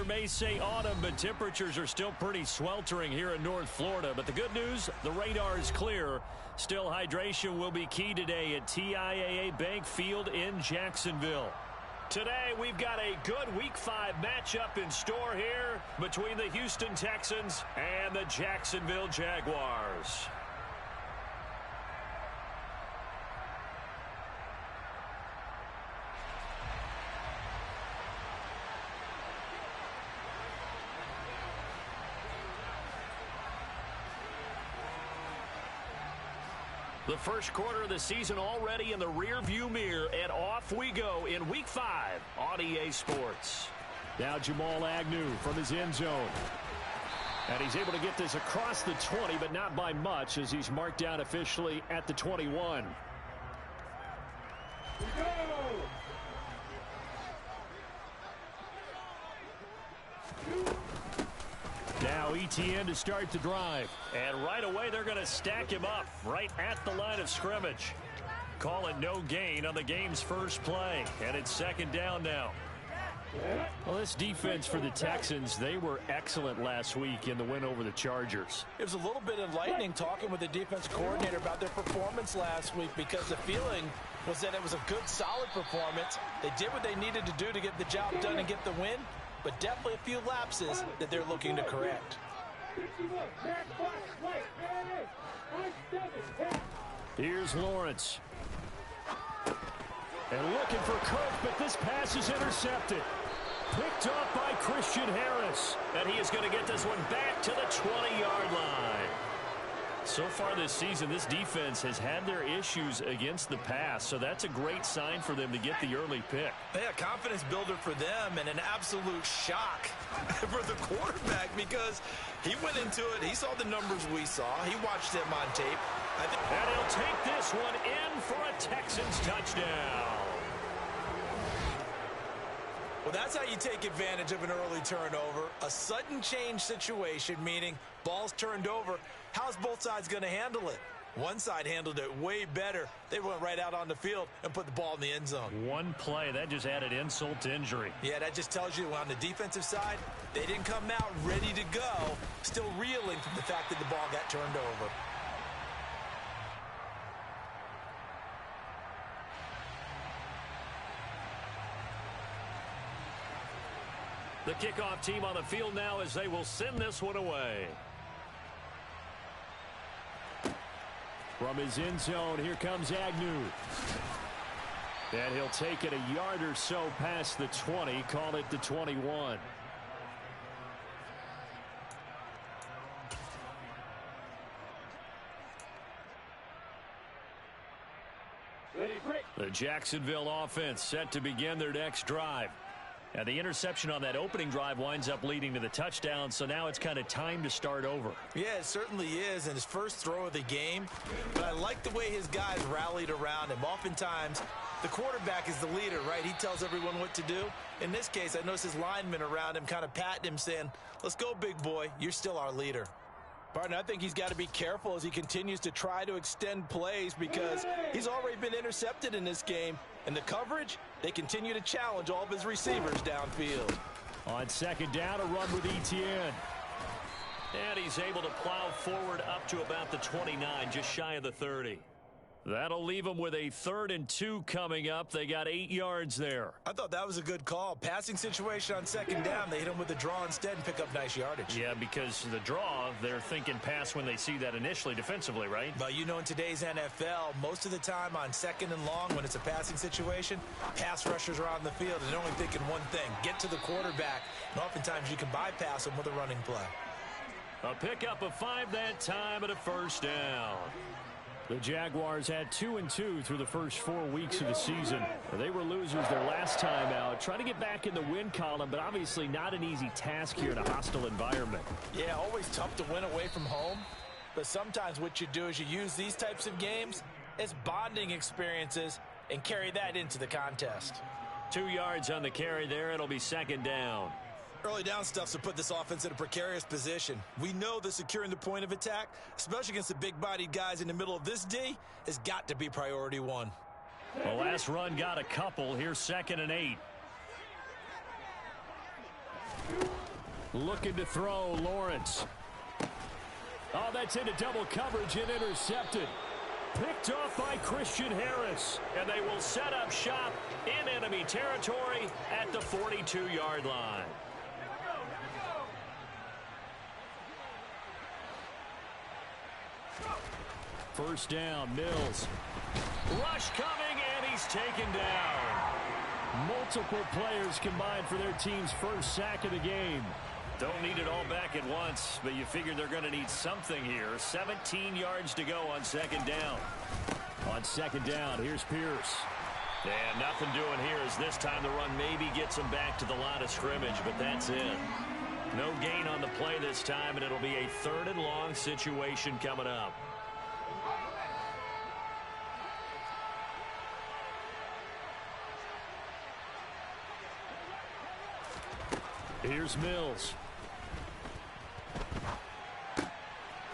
may say autumn, but temperatures are still pretty sweltering here in North Florida. But the good news, the radar is clear. Still, hydration will be key today at TIAA Bank Field in Jacksonville. Today, we've got a good Week 5 matchup in store here between the Houston Texans and the Jacksonville Jaguars. The first quarter of the season already in the rearview mirror, and off we go in Week 5 on EA Sports. Now Jamal Agnew from his end zone. And he's able to get this across the 20, but not by much as he's marked down officially at the 21. Now ETN to start the drive. And right away they're going to stack him up right at the line of scrimmage. Call it no gain on the game's first play. And it's second down now. Well, this defense for the Texans, they were excellent last week in the win over the Chargers. It was a little bit enlightening talking with the defense coordinator about their performance last week because the feeling was that it was a good, solid performance. They did what they needed to do to get the job done and get the win. But definitely a few lapses that they're looking to correct. Here's Lawrence. And looking for Cook, but this pass is intercepted. Picked up by Christian Harris. And he is going to get this one back to the 20-yard line. So far this season, this defense has had their issues against the pass, so that's a great sign for them to get the early pick. Yeah, confidence builder for them and an absolute shock for the quarterback because he went into it. He saw the numbers we saw. He watched them on tape. And he'll take this one in for a Texans touchdown. Well, that's how you take advantage of an early turnover. A sudden change situation, meaning ball's turned over. How's both sides going to handle it? One side handled it way better. They went right out on the field and put the ball in the end zone. One play, that just added insult to injury. Yeah, that just tells you on the defensive side, they didn't come out ready to go, still reeling from the fact that the ball got turned over. The kickoff team on the field now as they will send this one away. From his end zone, here comes Agnew. And he'll take it a yard or so past the 20, call it the 21. The Jacksonville offense set to begin their next drive. And the interception on that opening drive winds up leading to the touchdown, so now it's kind of time to start over. Yeah, it certainly is, and his first throw of the game. But I like the way his guys rallied around him. Oftentimes, the quarterback is the leader, right? He tells everyone what to do. In this case, I noticed his linemen around him kind of patting him, saying, let's go, big boy. You're still our leader. Partner, I think he's got to be careful as he continues to try to extend plays because he's already been intercepted in this game. And the coverage, they continue to challenge all of his receivers downfield. On second down, a run with ETN. And he's able to plow forward up to about the 29, just shy of the 30. That'll leave them with a 3rd and 2 coming up. They got 8 yards there. I thought that was a good call. Passing situation on second down. They hit him with the draw instead and pick up nice yardage. Yeah, because the draw, they're thinking pass when they see that initially defensively, right? But you know in today's NFL, most of the time on second and long when it's a passing situation, pass rushers are on the field and they're only thinking one thing, get to the quarterback. And oftentimes you can bypass them with a running play. A pickup of 5 that time and a first down. The Jaguars had 2-2 through the first 4 weeks of the season. They were losers their last time out. Trying to get back in the win column, but obviously not an easy task here in a hostile environment. Yeah, always tough to win away from home. But sometimes what you do is you use these types of games as bonding experiences and carry that into the contest. 2 yards on the carry there. It'll be second down. Early down stuff to put this offense in a precarious position. We know that securing the point of attack, especially against the big-bodied guys in the middle of this D, has got to be priority one. The last run got a couple. Here's 2nd and 8. Looking to throw, Lawrence. Oh, that's into double coverage and intercepted. Picked off by Christian Harris. And they will set up shop in enemy territory at the 42-yard line. First down, Mills. Rush coming, and he's taken down. Multiple players combined for their team's first sack of the game. Don't need it all back at once, but you figure they're going to need something here. 17 yards to go on second down. On second down, here's Pierce. And nothing doing here as this time the run maybe gets him back to the line of scrimmage, but that's it. No gain on the play this time, and it'll be a 3rd and long situation coming up. Here's Mills.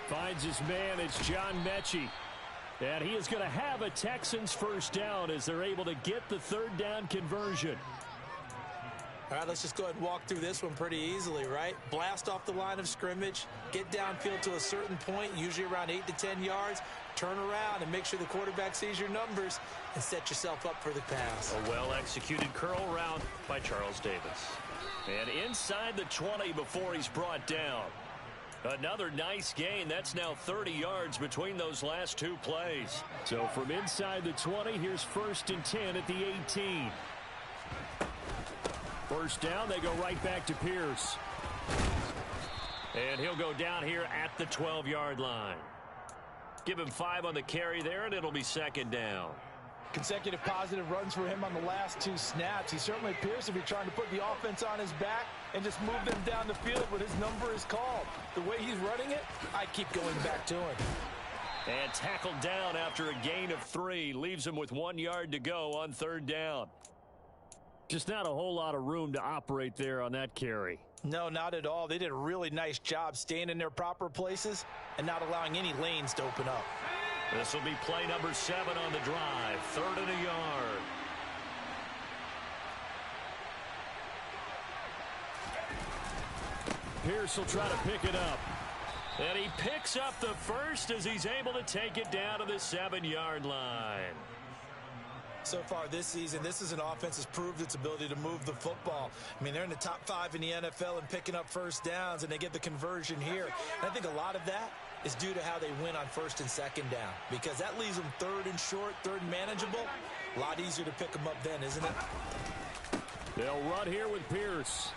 Finds his man. It's John Mechie. And he is going to have a Texans first down as they're able to get the 3rd down conversion. All right, let's just go ahead and walk through this one pretty easily, right? Blast off the line of scrimmage, get downfield to a certain point, usually around 8 to 10 yards, turn around and make sure the quarterback sees your numbers and set yourself up for the pass. A well-executed curl route by Charles Davis. And inside the 20 before he's brought down. Another nice gain. That's now 30 yards between those last 2 plays. So from inside the 20, here's 1st and 10 at the 18. First down, they go right back to Pierce. And he'll go down here at the 12-yard line. Give him 5 on the carry there, and it'll be 2nd down. Consecutive positive runs for him on the last 2 snaps. He certainly appears to be trying to put the offense on his back and just move them down the field when his number is called. The way he's running it, I keep going back to him. And tackled down after a gain of 3. Leaves him with 1 yard to go on 3rd down. Just not a whole lot of room to operate there on that carry. No, not at all. They did a really nice job staying in their proper places and not allowing any lanes to open up. This will be play number 7 on the drive. 3rd and a yard. Pierce will try to pick it up. And he picks up the first as he's able to take it down to the 7-yard line. So far this season, this is an offense that's proved its ability to move the football. I mean, they're in the top 5 in the NFL and picking up first downs, and they get the conversion here. And I think a lot of that is due to how they win on 1st and 2nd down, because that leaves them 3rd and short, 3rd and manageable. A lot easier to pick them up then, isn't it? They'll run here with Pierce.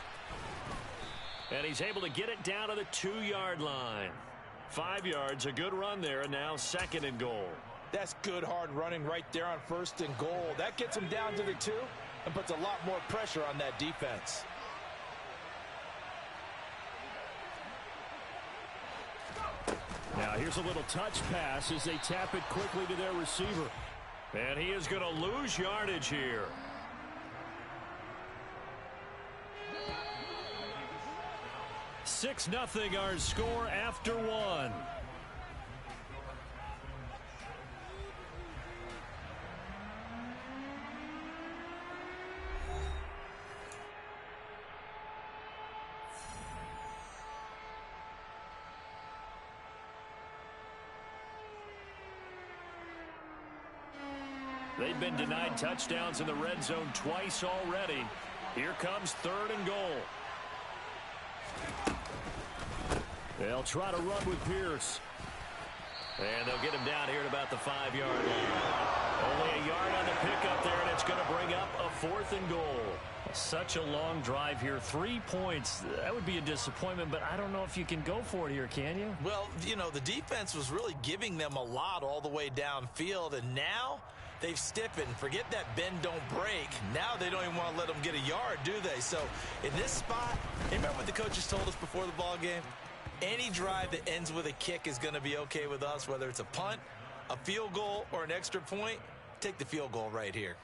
And he's able to get it down to the 2-yard line. 5 yards, a good run there, and now 2nd and goal. That's good hard running right there on 1st and goal. That gets him down to the 2 and puts a lot more pressure on that defense. Now here's a little touch pass as they tap it quickly to their receiver. And he is going to lose yardage here. Six 0 our score after 1. They've been denied touchdowns in the red zone twice already. Here comes 3rd and goal. They'll try to run with Pierce. And they'll get him down here at about the 5-yard line. Only a yard on the pickup there, and it's going to bring up a 4th and goal. Such a long drive here. 3 points. That would be a disappointment, but I don't know if you can go for it here, can you? Well, you know, the defense was really giving them a lot all the way downfield, and now they've stiffened. Forget that bend, don't break. Now they don't even want to let them get a yard, do they? So in this spot, remember what the coaches told us before the ball game? Any drive that ends with a kick is going to be okay with us, whether it's a punt, a field goal, or an extra point. Take the field goal right here.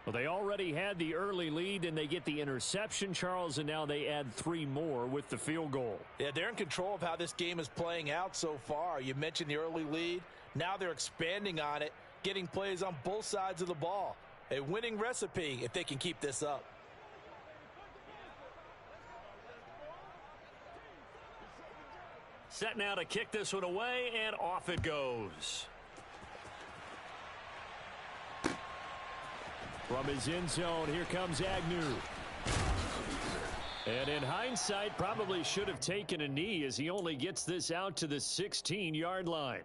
Well, they already had the early lead, and they get the interception, Charles, and now they add 3 more with the field goal. Yeah, they're in control of how this game is playing out so far. You mentioned the early lead. Now they're expanding on it, getting plays on both sides of the ball. A winning recipe if they can keep this up. Set now to kick this one away, and off it goes. From his end zone, here comes Agnew. And in hindsight, probably should have taken a knee as he only gets this out to the 16-yard line.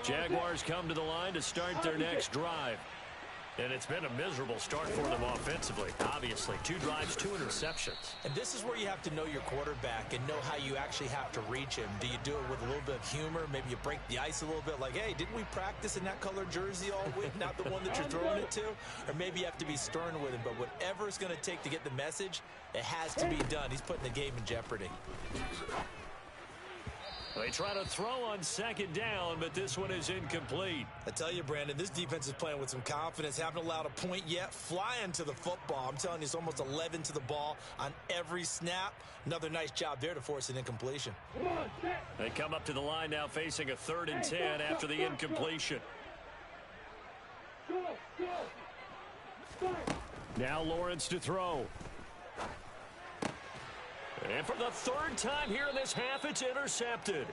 Jaguars come to the line to start their next drive. And it's been a miserable start for them offensively. Obviously, 2 drives, 2 interceptions. And this is where you have to know your quarterback and know how you actually have to reach him. Do you do it with a little bit of humor? Maybe you break the ice a little bit like, hey, didn't we practice in that color jersey all week? Not the one that you're throwing it to? Or maybe you have to be stern with him. But whatever it's going to take to get the message, it has to be done. He's putting the game in jeopardy. They try to throw on second down, but this one is incomplete. I tell you, Brandon, this defense is playing with some confidence. Haven't allowed a point yet. Flying to the football. I'm telling you, it's almost 11 to the ball on every snap. Another nice job there to force an incompletion. They come up to the line now facing a 3rd and 10 after the incompletion. Now Lawrence to throw. And for the 3rd time here in this half, it's intercepted.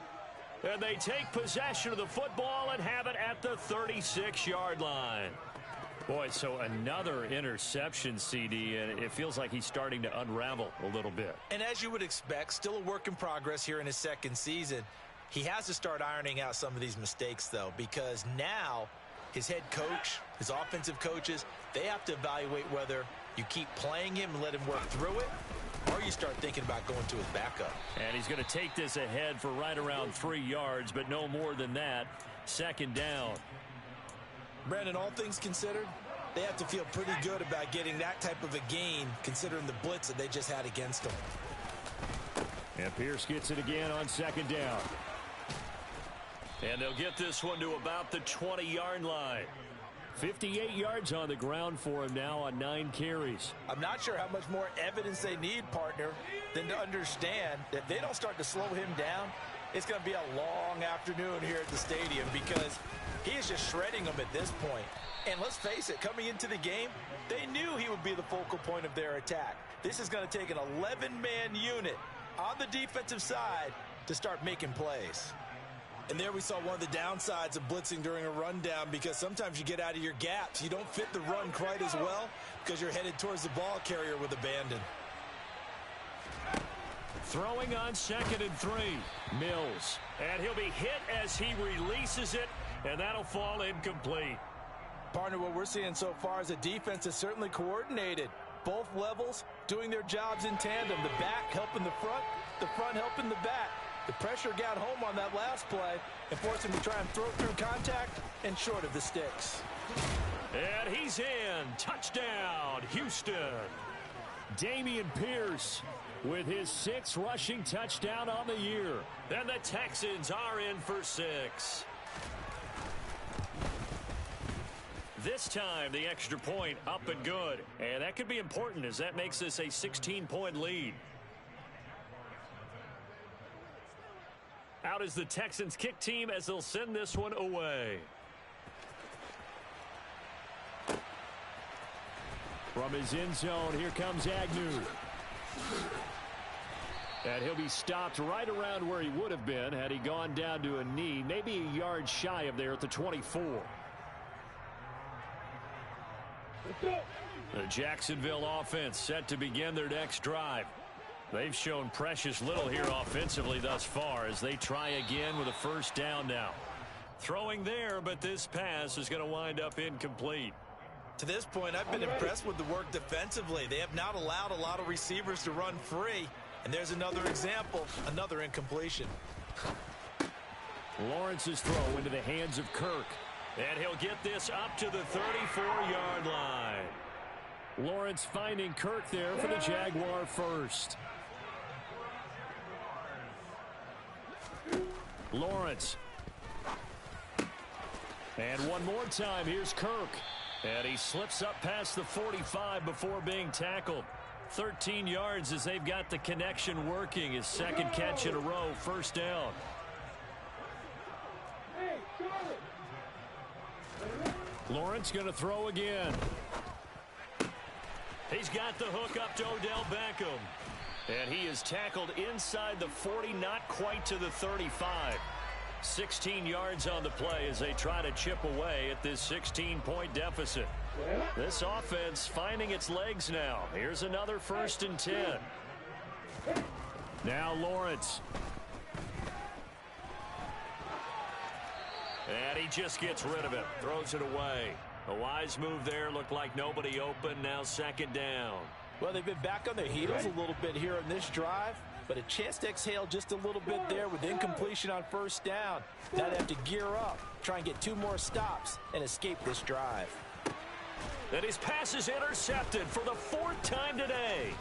And they take possession of the football and have it at the 36-yard line. Boy, so another interception, CD, and it feels like he's starting to unravel a little bit. And as you would expect, still a work in progress here in his 2nd season. He has to start ironing out some of these mistakes, though, because now his head coach, his offensive coaches, they have to evaluate whether you keep playing him and let him work through it, or you start thinking about going to his backup. And he's going to take this ahead for right around 3 yards, but no more than that. 2nd down. Brandon, all things considered, they have to feel pretty good about getting that type of a gain, considering the blitz that they just had against them. And Pierce gets it again on 2nd down. And they'll get this one to about the 20-yard line. 58 yards on the ground for him now on 9 carries. I'm not sure how much more evidence they need, partner, than to understand that if they don't start to slow him down, it's going to be a long afternoon here at the stadium because he is just shredding them at this point. And let's face it, coming into the game, they knew he would be the focal point of their attack. This is going to take an 11-man unit on the defensive side to start making plays. And there we saw one of the downsides of blitzing during a rundown because sometimes you get out of your gaps. You don't fit the run quite as well because you're headed towards the ball carrier with abandon. Throwing on 2nd and 3. Mills. And he'll be hit as he releases it, and that'll fall incomplete. Partner, what we're seeing so far is a defense is certainly coordinated. Both levels doing their jobs in tandem. The back helping the front helping the back. The pressure got home on that last play and forced him to try and throw through contact and short of the sticks. And he's in. Touchdown, Houston. Dameon Pierce with his 6th rushing touchdown on the year. And the Texans are in for 6. This time, the extra point up and good. And that could be important as that makes this a 16-point lead. Out is the Texans kick team as they'll send this one away. From his end zone, here comes Agnew. And he'll be stopped right around where he would have been had he gone down to a knee, maybe a yard shy of there at the 24. The Jacksonville offense set to begin their next drive. They've shown precious little here offensively thus far as they try again with a 1st down now. Throwing there, but this pass is going to wind up incomplete. To this point, I've been impressed with the work defensively. They have not allowed a lot of receivers to run free. And there's another example, another incompletion. Lawrence's throw into the hands of Kirk. And he'll get this up to the 34-yard line. Lawrence finding Kirk there for the Jaguar 1st. Lawrence. And one more time, here's Kirk. And he slips up past the 45 before being tackled. 13 yards as they've got the connection working. His 2nd catch in a row, 1st down. Lawrence going to throw again. He's got the hook up to Odell Beckham. And he is tackled inside the 40, not quite to the 35. 16 yards on the play as they try to chip away at this 16-point deficit. This offense finding its legs now. Here's another 1st and 10. Now Lawrence. And he just gets rid of it. Throws it away. A wise move there. Looked like nobody open. Now 2nd down. Well, they've been back on their heels a little bit here in this drive, but a chance to exhale just a little bit there with incompletion on 1st down. Now they have to gear up, try and get 2 more stops, and escape this drive. And his pass is intercepted for the 4th time today.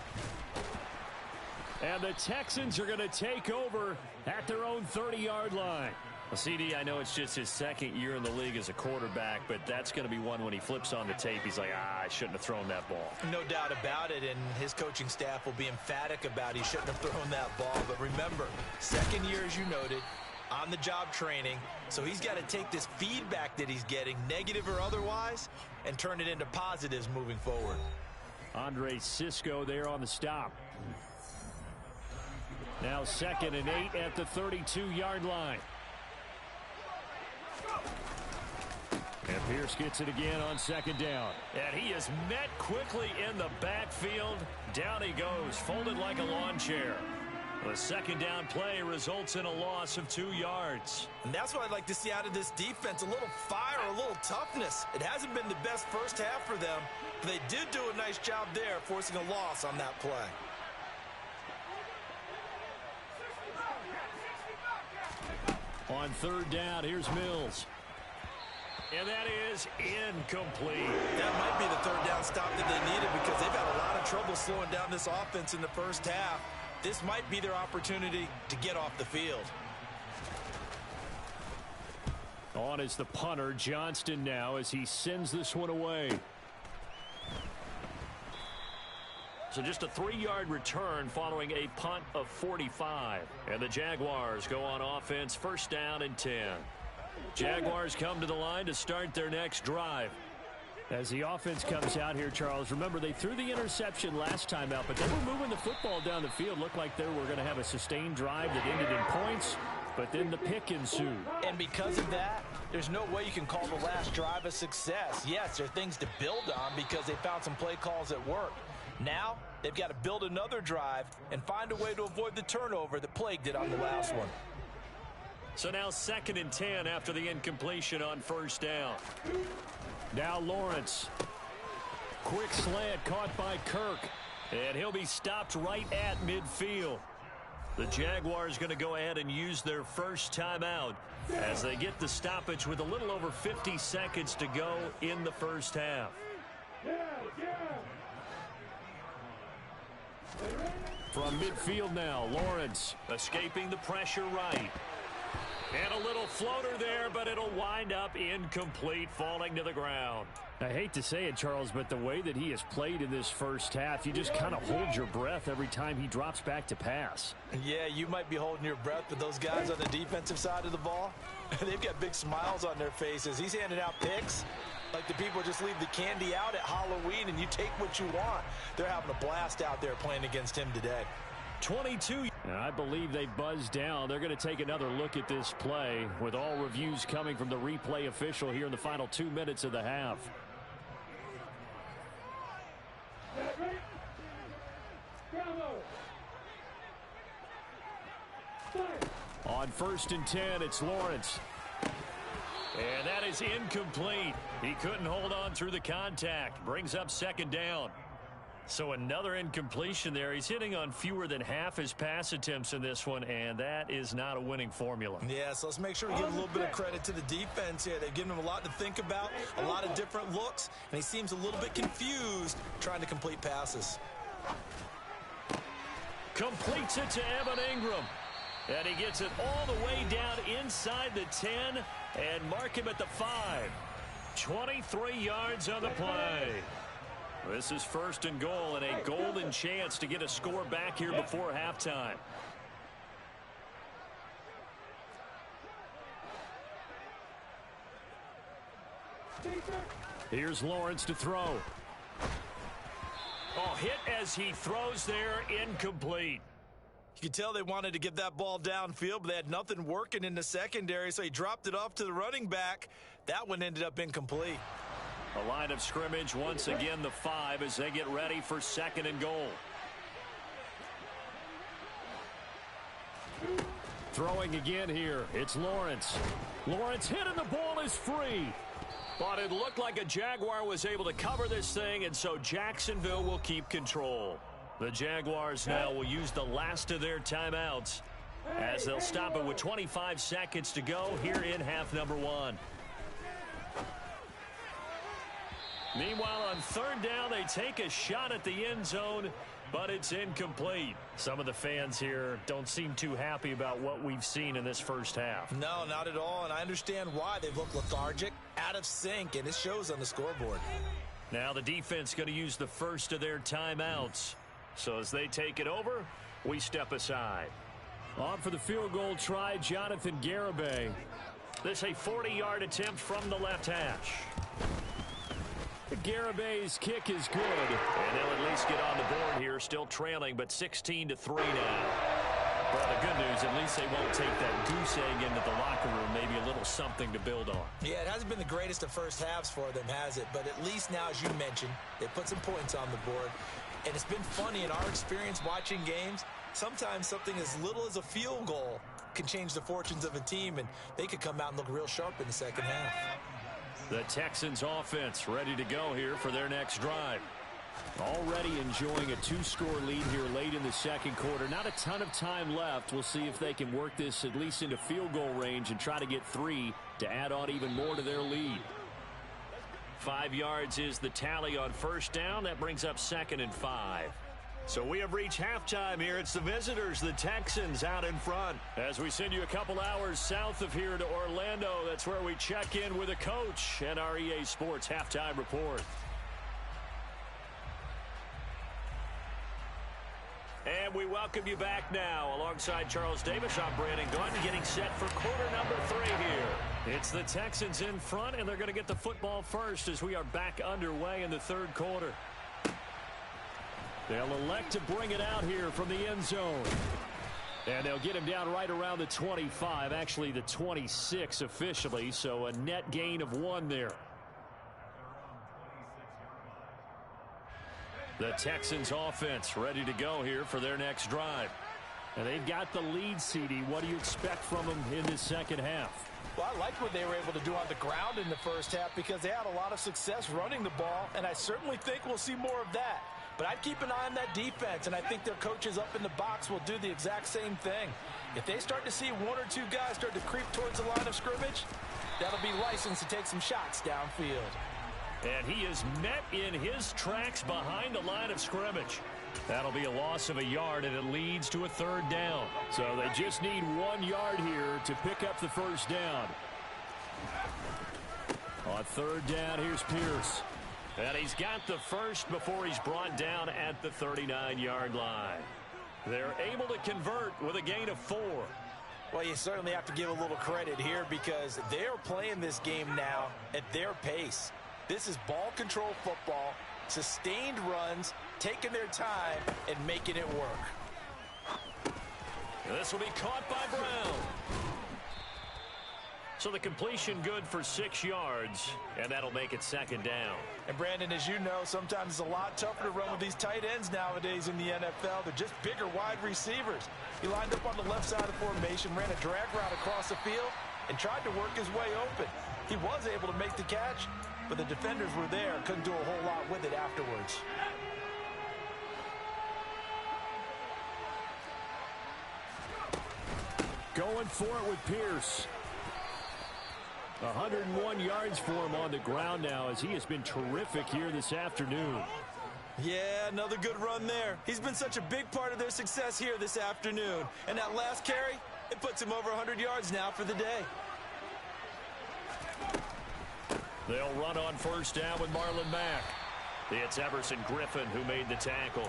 And the Texans are going to take over at their own 30-yard line. Well, CD, I know it's just his 2nd year in the league as a quarterback, but that's going to be one when he flips on the tape. He's like, I shouldn't have thrown that ball. No doubt about it, and his coaching staff will be emphatic about he shouldn't have thrown that ball. But remember, 2nd year, as you noted, on-the-job training, so he's got to take this feedback that he's getting, negative or otherwise, and turn it into positives moving forward. Andre Cisco there on the stop. Now 2nd and 8 at the 32-yard line. And Pierce gets it again on 2nd down. And he is met quickly in the backfield. Down he goes, folded like a lawn chair. The 2nd down play results in a loss of 2 yards. And that's what I'd like to see out of this defense, a little fire, a little toughness. It hasn't been the best first half for them, but they did do a nice job there, forcing a loss on that play. On 3rd down, here's Mills. And that is incomplete. That might be the 3rd down stop that they needed because they've had a lot of trouble slowing down this offense in the first half. This might be their opportunity to get off the field. On is the punter, Johnston, now as he sends this one away. So just a 3-yard return following a punt of 45. And the Jaguars go on offense, 1st down and 10. Jaguars come to the line to start their next drive. As the offense comes out here, Charles, remember they threw the interception last time out, but they were moving the football down the field. Looked like they were going to have a sustained drive that ended in points, but then the pick ensued. And because of that, there's no way you can call the last drive a success. Yes, there are things to build on because they found some play calls that work. Now, they've got to build another drive and find a way to avoid the turnover that plagued it on the last one. So now 2nd and 10 after the incompletion on 1st down. Now Lawrence. Quick slant caught by Kirk. And he'll be stopped right at midfield. The Jaguars going to go ahead and use their first timeout as they get the stoppage with a little over 50 seconds to go in the first half. From midfield now, Lawrence escaping the pressure right. And a little floater there, but it'll wind up incomplete, falling to the ground. I hate to say it, Charles, but the way that he has played in this first half, you just kind of hold your breath every time he drops back to pass. Yeah, you might be holding your breath, but those guys on the defensive side of the ball, they've got big smiles on their faces. He's handing out picks like the people just leave the candy out at Halloween and you take what you want. They're having a blast out there playing against him today. 22. I believe they buzzed down. They're going to take another look at this play with all reviews coming from the replay official here in the final 2 minutes of the half. On 1st and 10, it's Lawrence. And that is incomplete. He couldn't hold on through the contact. Brings up 2nd down. So another incompletion there. He's hitting on fewer than half his pass attempts in this one, and that is not a winning formula. Yeah, so let's make sure we give a little bit of credit to the defense here. They've given him a lot to think about, a lot of different looks, and he seems a little bit confused trying to complete passes. Completes it to Evan Ingram. And he gets it all the way down inside the 10 and mark him at the 5. 23 yards on the play. This is 1st and goal and a golden chance to get a score back here before halftime. Here's Lawrence to throw. Oh, hit as he throws there, incomplete. You could tell they wanted to get that ball downfield, but they had nothing working in the secondary, so he dropped it off to the running back. That one ended up incomplete. A line of scrimmage, once again the 5 as they get ready for 2nd and goal. Throwing again here, it's Lawrence. Lawrence hit and the ball is free. But it looked like a Jaguar was able to cover this thing, and so Jacksonville will keep control. The Jaguars now will use the last of their timeouts as they'll stop it with 25 seconds to go here in half number 1. Meanwhile, on 3rd down, they take a shot at the end zone, but it's incomplete. Some of the fans here don't seem too happy about what we've seen in this first half. No, not at all, and I understand why. They look lethargic, out of sync, and it shows on the scoreboard. Now the defense going to use the first of their timeouts. So as they take it over, we step aside. On for the field goal try, Jonathan Garibay. This a 40-yard attempt from the left hash. Garibay's kick is good. And they'll at least get on the board here, still trailing, but 16-3 now. Well, the good news, at least they won't take that goose egg into the locker room, maybe a little something to build on. Yeah, it hasn't been the greatest of first halves for them, has it? But at least now, as you mentioned, they put some points on the board. And it's been funny in our experience watching games. Sometimes something as little as a field goal can change the fortunes of a team, and they could come out and look real sharp in the second half. The Texans offense ready to go here for their next drive. Already enjoying a 2-score lead here late in the second quarter. Not a ton of time left. We'll see if they can work this at least into field goal range and try to get 3 to add on even more to their lead. 5 yards is the tally on 1st down. That brings up 2nd and 5. So we have reached halftime here. It's the visitors, the Texans, out in front. As we send you a couple hours south of here to Orlando, that's where we check in with a coach and our EA Sports halftime report. And we welcome you back now. Alongside Charles Davis, I'm Brandon Gunn, getting set for quarter number 3 here. It's the Texans in front, and they're going to get the football first as we are back underway in the 3rd quarter. They'll elect to bring it out here from the end zone. And they'll get him down right around the 25, actually the 26 officially, so a net gain of 1 there. The Texans offense ready to go here for their next drive. And they've got the lead, CD. What do you expect from them in this second half? Well, I like what they were able to do on the ground in the first half because they had a lot of success running the ball, and I certainly think we'll see more of that. But I'd keep an eye on that defense, and I think their coaches up in the box will do the exact same thing. If they start to see 1 or 2 guys start to creep towards the line of scrimmage, that'll be licensed to take some shots downfield. And he is met in his tracks behind the line of scrimmage. That'll be a loss of a yard, and it leads to a 3rd down. So they just need 1 yard here to pick up the 1st down. On 3rd down, here's Pierce. And he's got the first before he's brought down at the 39-yard line. They're able to convert with a gain of 4. Well, you certainly have to give a little credit here because they're playing this game now at their pace. This is ball control football, sustained runs, taking their time, and making it work. This will be caught by Brown. So the completion good for 6 yards, and that'll make it 2nd down. And Brandon, as you know, sometimes it's a lot tougher to run with these tight ends nowadays in the NFL. They're just bigger wide receivers. He lined up on the left side of the formation, ran a drag route across the field, and tried to work his way open. He was able to make the catch, but the defenders were there, couldn't do a whole lot with it afterwards. Going for it with Pierce. 101 yards for him on the ground now as he has been terrific here this afternoon. Yeah, another good run there. He's been such a big part of their success here this afternoon. And that last carry, it puts him over 100 yards now for the day. They'll run on 1st down with Marlon Mack. It's Everson Griffin who made the tackle.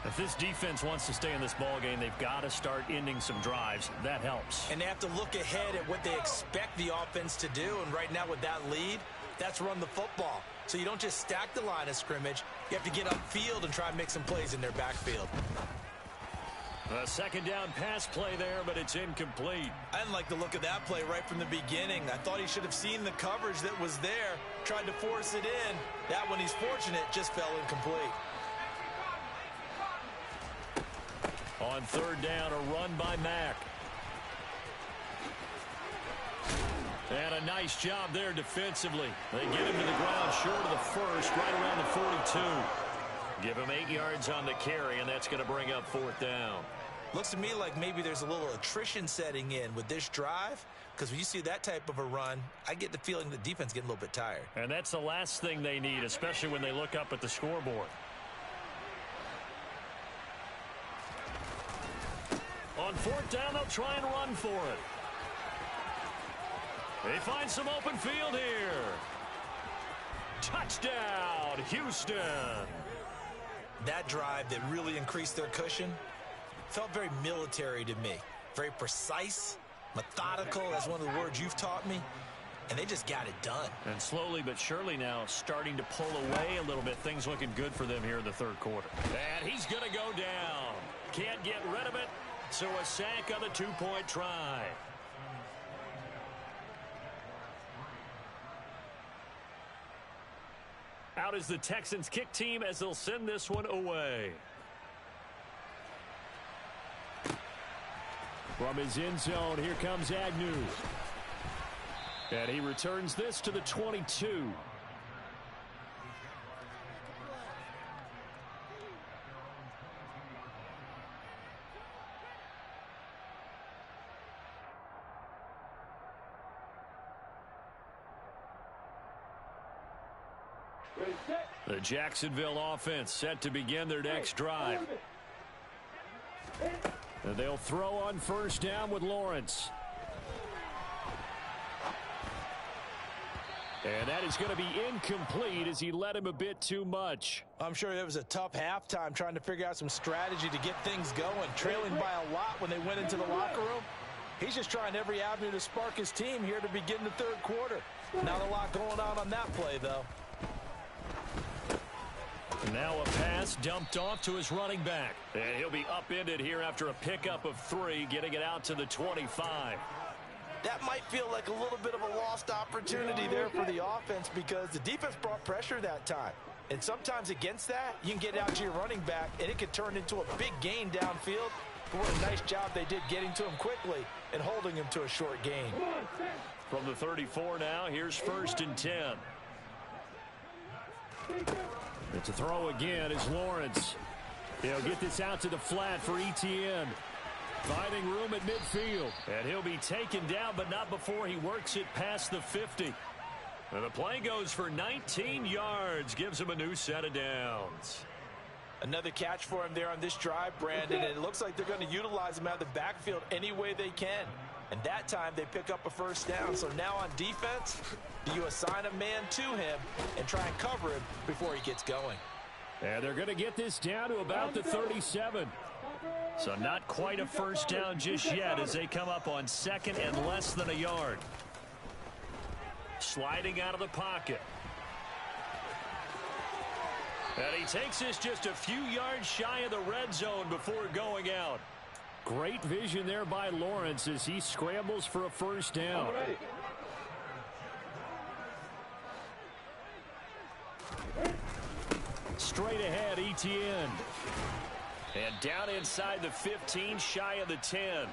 If this defense wants to stay in this ballgame, they've got to start ending some drives. That helps. And they have to look ahead at what they expect the offense to do. And right now with that lead, that's run the football. So you don't just stack the line of scrimmage. You have to get upfield and try and make some plays in their backfield. A second down pass play there, but it's incomplete. I didn't like the look of that play right from the beginning. I thought he should have seen the coverage that was there, tried to force it in. That one, he's fortunate, just fell incomplete. On third down, a run by Mack. And a nice job there defensively. They get him to the ground short of the first, right around the 42. Give him 8 yards on the carry, and that's going to bring up fourth down. Looks to me like maybe there's a little attrition setting in with this drive, because when you see that type of a run, I get the feeling the defense getting a little bit tired. And that's the last thing they need, especially when they look up at the scoreboard. On fourth down, they'll try and run for it. They find some open field here. Touchdown, Houston. That drive that really increased their cushion felt very military to me. Very precise, methodical. That's one of the words you've taught me. And they just got it done. And slowly but surely now starting to pull away a little bit. Things looking good for them here in the third quarter. And he's going to go down. Can't get rid of it. So a sack on the two-point try. Out is the Texans kick team as they'll send this one away. From his end zone, here comes Agnew. And he returns this to the 22. The Jacksonville offense set to begin their next drive. And they'll throw on first down with Lawrence. And that is going to be incomplete as he led him a bit too much. I'm sure it was a tough halftime trying to figure out some strategy to get things going. Trailing by a lot when they went into the locker room. He's just trying every avenue to spark his team here to begin the third quarter. Not a lot going on that play, though. Now a pass dumped off to his running back. And he'll be upended here after a pickup of 3, getting it out to the 25. That might feel like a little bit of a lost opportunity there for the offense because the defense brought pressure that time. And sometimes against that, you can get out to your running back, and it could turn into a big gain downfield. But what a nice job they did getting to him quickly and holding him to a short gain. From the 34 now, here's first and 10. It's a throw again as Lawrence. He'll get this out to the flat for Etienne. Finding room at midfield. And he'll be taken down, but not before he works it past the 50. And the play goes for 19 yards. Gives him a new set of downs. Another catch for him there on this drive, Brandon. And it looks like they're going to utilize him out of the backfield any way they can. And that time they pick up a first down. So now on defense, do you assign a man to him and try and cover him before he gets going? And they're going to get this down to about the 37. So not quite a first down just yet as they come up on second and less than a yard. Sliding out of the pocket. And he takes this just a few yards shy of the red zone before going out. Great vision there by Lawrence as he scrambles for a first down. Straight ahead, Etienne. And down inside the 15, shy of the 10.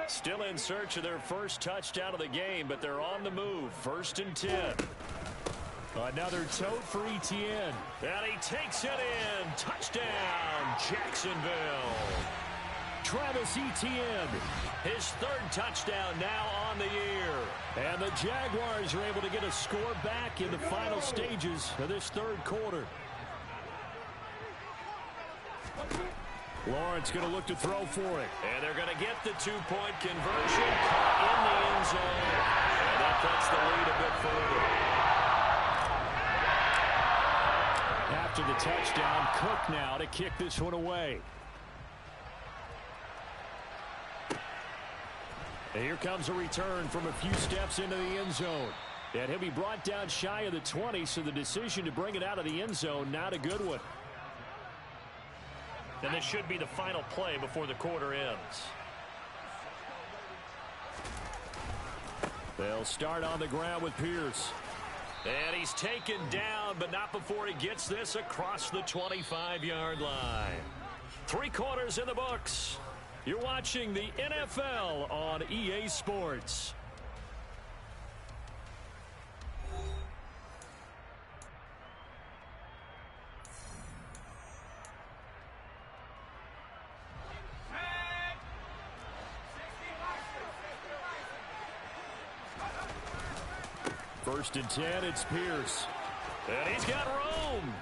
Still in search of their first touchdown of the game, but they're on the move. First and 10. Another tote for Etienne. And he takes it in. Touchdown, Jacksonville. Travis Etienne, his third touchdown now on the year. And the Jaguars are able to get a score back in the final stages of this third quarter. Lawrence going to look to throw for it. And they're going to get the two-point conversion in the end zone. And that cuts the lead a bit further. After the touchdown, Cook now to kick this one away. And here comes a return from a few steps into the end zone. And he'll be brought down shy of the 20, so the decision to bring it out of the end zone, not a good one. And this should be the final play before the quarter ends. They'll start on the ground with Pierce. And he's taken down, but not before he gets this across the 25-yard line. 3 quarters in the books. You're watching the NFL on EA Sports. First and 10, it's Pierce. And he's got room.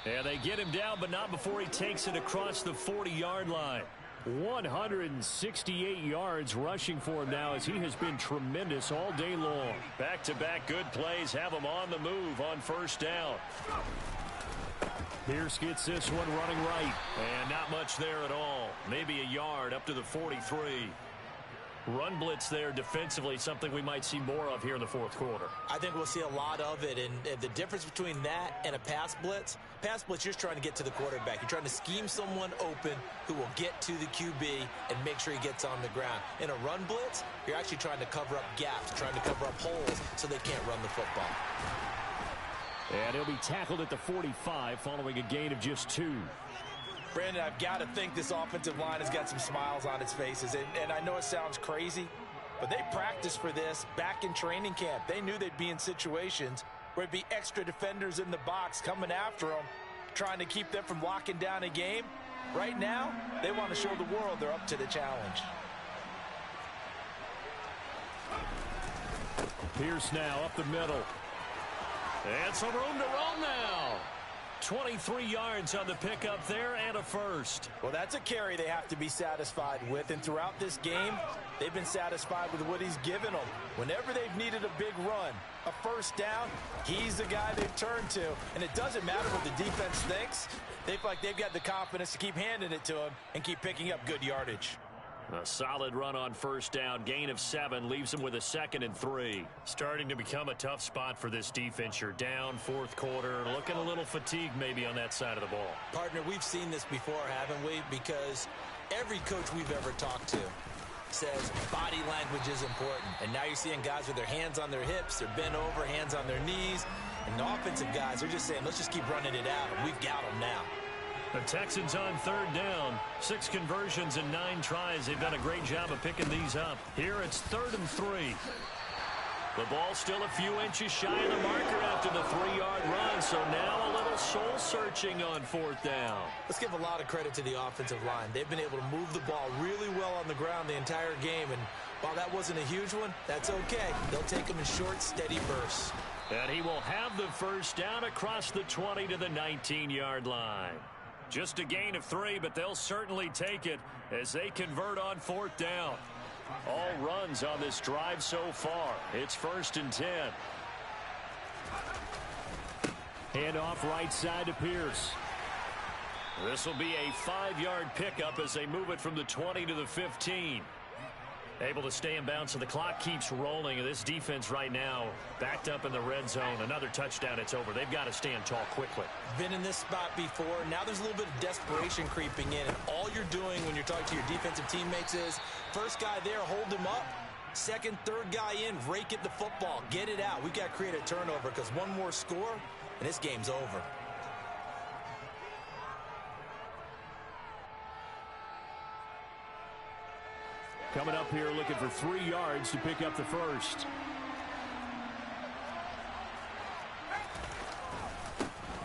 And they get him down, but not before he takes it across the 40-yard line. 168 yards rushing for him now, as he has been tremendous all day long. Back-to-back good plays have him on the move on first down. Pierce gets this one running right. And not much there at all. Maybe a yard up to the 43. Run blitz there defensively, something we might see more of here in the fourth quarter. I think we'll see a lot of it, and the difference between that and a pass blitz, you're just trying to get to the quarterback. You're trying to scheme someone open who will get to the QB and make sure he gets on the ground. In a run blitz, you're actually trying to cover up gaps, trying to cover up holes so they can't run the football. And he'll be tackled at the 45 following a gain of just 2. Brandon, I've got to think this offensive line has got some smiles on its faces. And I know it sounds crazy, but they practiced for this back in training camp. They knew they'd be in situations where it'd be extra defenders in the box coming after them, trying to keep them from locking down a game. Right now, they want to show the world they're up to the challenge. Pierce now up the middle. And some room to run now. 23 yards on the pickup there and a first. Well, that's a carry they have to be satisfied with. And throughout this game, they've been satisfied with what he's given them. Whenever they've needed a big run, a first down, he's the guy they've turned to. And it doesn't matter what the defense thinks. They feel like they've got the confidence to keep handing it to him and keep picking up good yardage. A solid run on first down. Gain of 7 leaves them with a 2nd and 3. Starting to become a tough spot for this defense. You're down fourth quarter. Looking a little fatigued maybe on that side of the ball. Partner, we've seen this before, haven't we? Because every coach we've ever talked to says body language is important. And now you're seeing guys with their hands on their hips. They're bent over, hands on their knees. And the offensive guys, they're just saying, let's just keep running it out. And we've got them now. The Texans on third down. 6 conversions and 9 tries. They've done a great job of picking these up. Here it's 3rd and 3. The ball still a few inches shy of the marker after the 3-yard run. So now a little soul searching on 4th down. Let's give a lot of credit to the offensive line. They've been able to move the ball really well on the ground the entire game. And while that wasn't a huge one, that's okay. They'll take them in short, steady bursts. And he will have the first down across the 20 to the 19-yard line. Just a gain of 3, but they'll certainly take it as they convert on 4th down. All runs on this drive so far. It's 1st and 10. Handoff right side to Pierce. This will be a 5-yard pickup as they move it from the 20 to the 15. Able to stay in bounds, so the clock keeps rolling. This defense right now backed up in the red zone. Another touchdown, it's over. They've got to stand tall quickly. Been in this spot before. Now there's a little bit of desperation creeping in. And all you're doing when you're talking to your defensive teammates is, first guy there, hold him up. Second, third guy in, rake at the football. Get it out. We've got to create a turnover because one more score, and this game's over. Coming up here looking for 3 yards to pick up the first.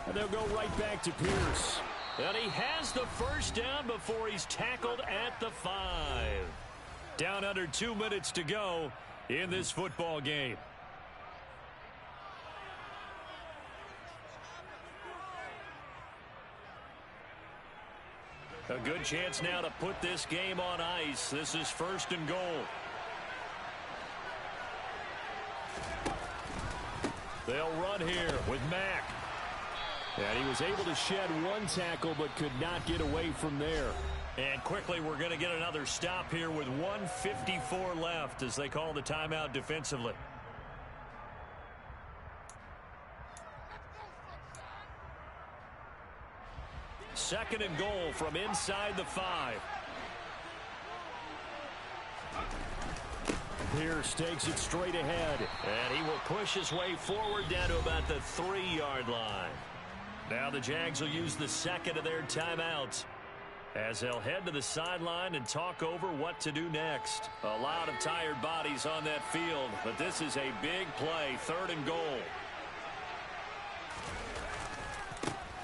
And they'll go right back to Pierce. And he has the first down before he's tackled at the 5. Down under 2 minutes to go in this football game. A good chance now to put this game on ice. This is 1st and goal. They'll run here with Mack. And he was able to shed 1 tackle but could not get away from there. And quickly we're going to get another stop here with 1:54 left as they call the timeout defensively. second and goal from inside the 5. Pierce takes it straight ahead, and he will push his way forward down to about the 3-yard line. Now the Jags will use the second of their timeouts as they'll head to the sideline and talk over what to do next. A lot of tired bodies on that field, but this is a big play, 3rd and goal.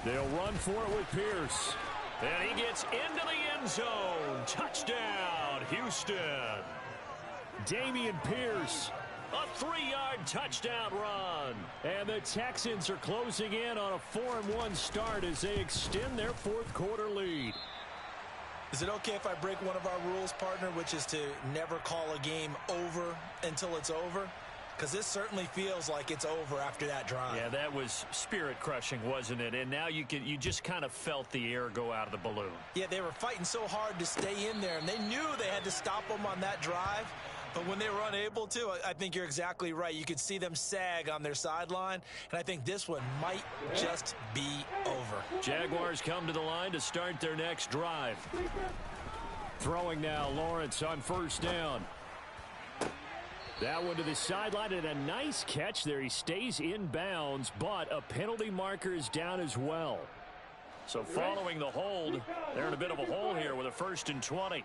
They'll run for it with Pierce. And he gets into the end zone. Touchdown, Houston. Dameon Pierce, a 3-yard touchdown run. And the Texans are closing in on a 4-1 start as they extend their 4th quarter lead. Is it okay if I break one of our rules, partner, which is to never call a game over until it's over? Because this certainly feels like it's over after that drive. Yeah, that was spirit-crushing, wasn't it? And now you just kind of felt the air go out of the balloon. Yeah, they were fighting so hard to stay in there, and they knew they had to stop them on that drive. But when they were unable to, I think you're exactly right. You could see them sag on their sideline, and I think this one might just be over. Jaguars come to the line to start their next drive. Throwing now, Lawrence on 1st down. That one to the sideline, and a nice catch there. He stays in bounds, but a penalty marker is down as well. So following the hold, they're in a bit of a hole here with a 1st and 20.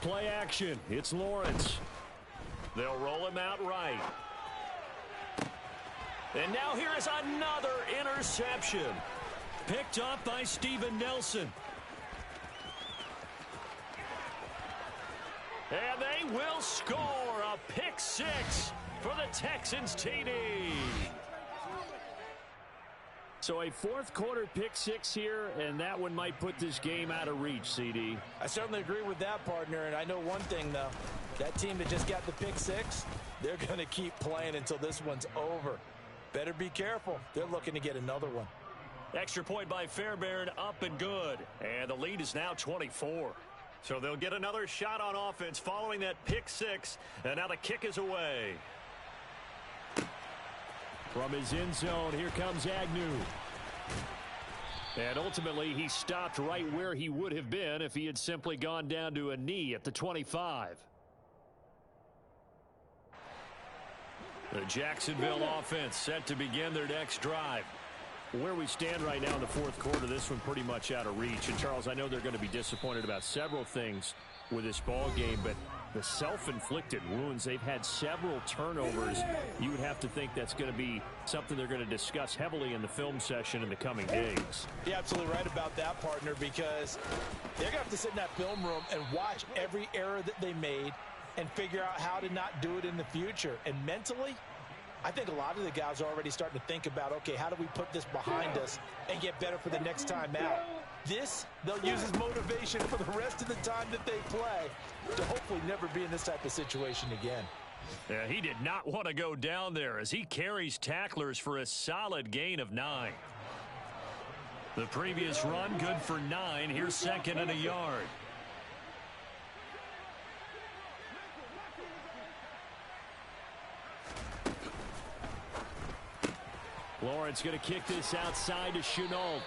Play action. It's Lawrence. They'll roll him out right. And now here is another interception. Picked up by Steven Nelson. And they will score a pick 6 for the Texans TD. So a 4th quarter pick 6 here, and that one might put this game out of reach, CD. I certainly agree with that, partner, and I know one thing, though. That team that just got the pick 6, they're going to keep playing until this one's over. Better be careful. They're looking to get another one. Extra point by Fairbairn, up and good. And the lead is now 24. So they'll get another shot on offense following that pick 6, and now the kick is away. From his end zone, here comes Agnew. And ultimately, he stopped right where he would have been if he had simply gone down to a knee at the 25. The Jacksonville offense set to begin their next drive. Where we stand right now in the 4th quarter, this one pretty much out of reach. And, Charles, I know they're going to be disappointed about several things with this ball game, but the self-inflicted wounds, they've had several turnovers. You would have to think that's going to be something they're going to discuss heavily in the film session in the coming days. You're absolutely right about that, partner, because they're going to have to sit in that film room and watch every error that they made and figure out how to not do it in the future. And mentally, I think a lot of the guys are already starting to think about, okay, how do we put this behind us and get better for the next time out? This, they'll use as motivation for the rest of the time that they play to hopefully never be in this type of situation again. Yeah, he did not want to go down there as he carries tacklers for a solid gain of 9. The previous run, good for 9. Here's 2nd and a yard. Lawrence going to kick this outside to Shenault.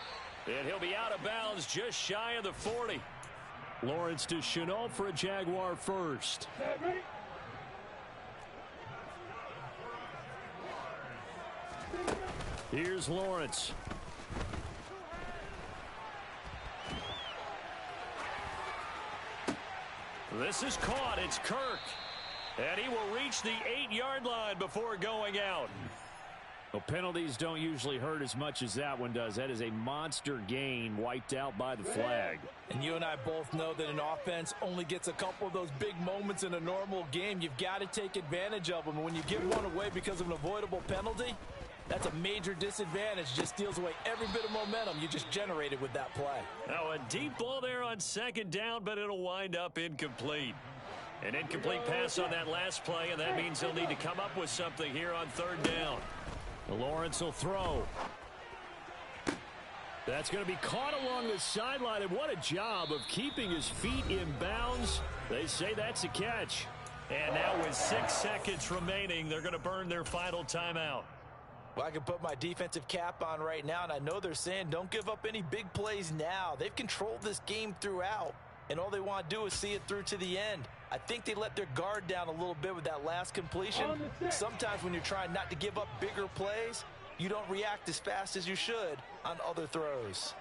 And he'll be out of bounds just shy of the 40. Lawrence to Shenault for a Jaguar first. Here's Lawrence. This is caught. It's Kirk. And he will reach the 8-yard line before going out. Well, penalties don't usually hurt as much as that one does. That is a monster gain wiped out by the flag. And you and I both know that an offense only gets a couple of those big moments in a normal game. You've got to take advantage of them. And when you give one away because of an avoidable penalty, that's a major disadvantage. Just steals away every bit of momentum you just generated with that play. Now a deep ball there on 2nd down, but it'll wind up incomplete. An incomplete pass on that last play, and that means they'll need to come up with something here on 3rd down. Lawrence will throw. That's going to be caught along the sideline, and what a job of keeping his feet in bounds. They say that's a catch. And now with 6 seconds remaining, they're going to burn their final timeout. Well, I can put my defensive cap on right now, and I know they're saying don't give up any big plays now. They've controlled this game throughout, and all they want to do is see it through to the end. I think they let their guard down a little bit with that last completion. Sometimes when you're trying not to give up bigger plays, you don't react as fast as you should on other throws.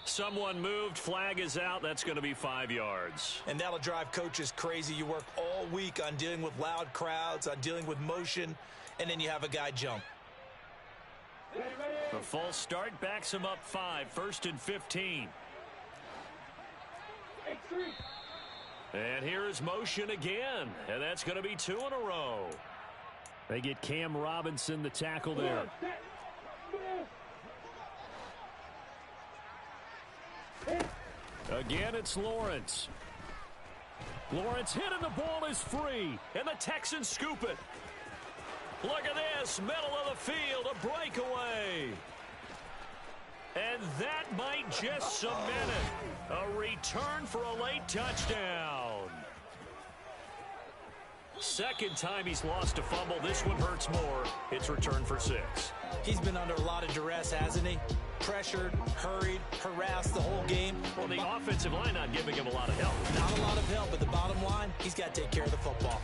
Someone moved. Flag is out. That's going to be 5 yards. And that'll drive coaches crazy. You work all week on dealing with loud crowds, on dealing with motion, and then you have a guy jump. The false start backs him up 5. 1st and 15. And here's motion again. And that's going to be 2 in a row. They get Cam Robinson the tackle there. Again, it's Lawrence. Lawrence hit and the ball is free. And the Texans scoop it. Look at this. Middle of the field. A breakaway. And that might just cement it. A return for a late touchdown. Second time he's lost a fumble. This one hurts more. It's returned for 6. He's been under a lot of duress, hasn't he? Pressured, hurried, harassed the whole game. Well, the offensive line not giving him a lot of help. Not a lot of help, but the bottom line, he's got to take care of the football.